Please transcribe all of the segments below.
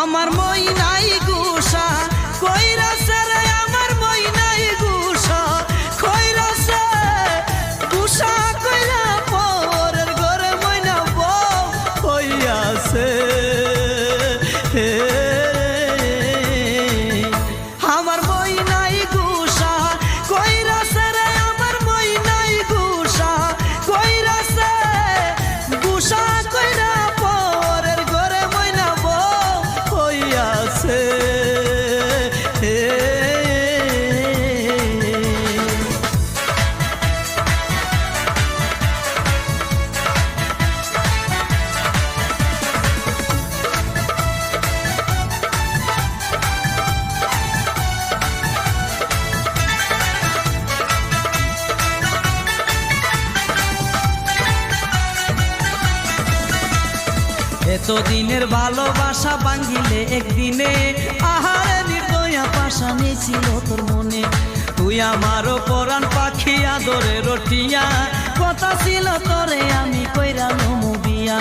আমার মই নাই গুসা কইরাছে রে আমার মই নাই গুসা কইরাছে গুসা কইরা পরের ঘরে মইনা বউ হইয়াছে আমার মই নাই গুসা কইরাছে রে আমার মই নাই গুসা কইরাছে গুসা কইরা পরের ঘরে মইনা বউ হইয়াছে এতদিনের ভালোবাসা ভাঙিলে একদিনে আহারে নির্দয়া পাশা নিয়েছিল তোর মনে তুই আমারও পরাণ পাখি আদরে রটিয়া কথা ছিল তোরে আমি কইরা নমুবিয়া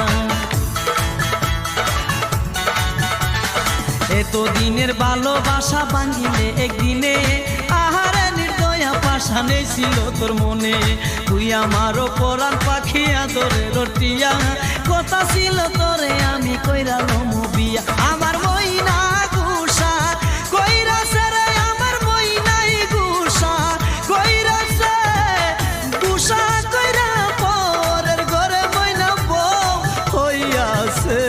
এতদিনের ভালোবাসা ভাঙিলে একদিনে আহারে নির্দয়া পাশা নিয়েছিল তোর মনে তুই আমারও পরাণ পাখি আদরে রটিয়া কথা ছিল তোরে আমি কইরা নমুবিয়া আমার মই না গুসা কইরাছে রে আমার মই নাই গুসা কইরাছে গুসা কইরা পরের ঘরে মইনা বউ হইয়াছে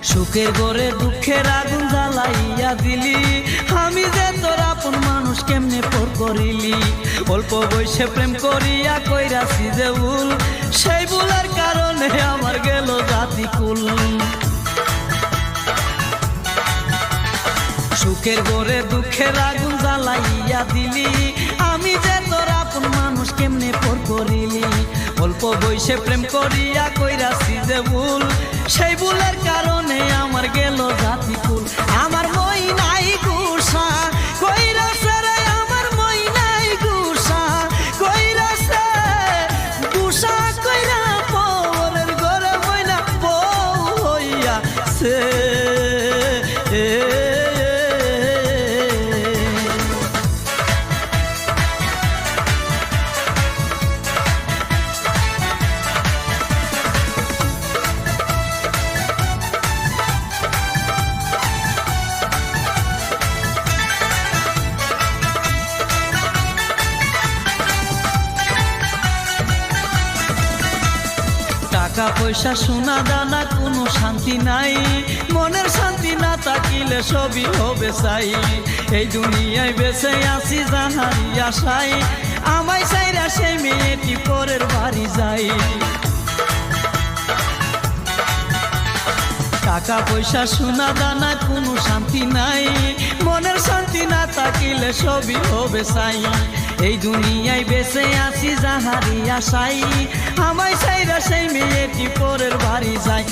সুখের ঘরে দুঃখের আগুন জ্বালাইয়া দিলি আমি যে তোর আপন মানুষ কেমনে পর করিলি অল্প বয়সে প্রেম করিয়া কইরাছি যে ভুল সেই ভুলের কারণে আমার গেল জাতি কুল সুখের ঘরে দুঃখের আগুন জ্বালাইয়া দিলি আমি যে তোর আপন মানুষ কেমনে পর করিলি অল্প বয়সে প্রেম করিয়া কইরাছি যে ভুল সেই ভুলের কারণে আমার গেল জাতি কুল আমার মই নাই গুসা কইরাছে রে আমার মই নাই গুসা কইরাছে গুসা কইরা পরের ঘরে মইনা বউ হইয়াছে টাকা পয়সা সোনা দানা কোনো শান্তি নাই মনের শান্তি না থাকিলে সবই হবে চাই এই দুনিয়ায় বেঁচে আছি জানারি আশাই আমায় চাইরা সেই মেয়েটি পরের বাড়ি যাই টাকা পয়সা সোনা দানা কোনো শান্তি নাই মনের শান্তি না থাকিলে সবই হবে চাই এই দুনিয়ায় বেঁচে আছি যাহারি আশাই আমায় চাইরা সেই মেয়েটি পরের বাড়ি যায়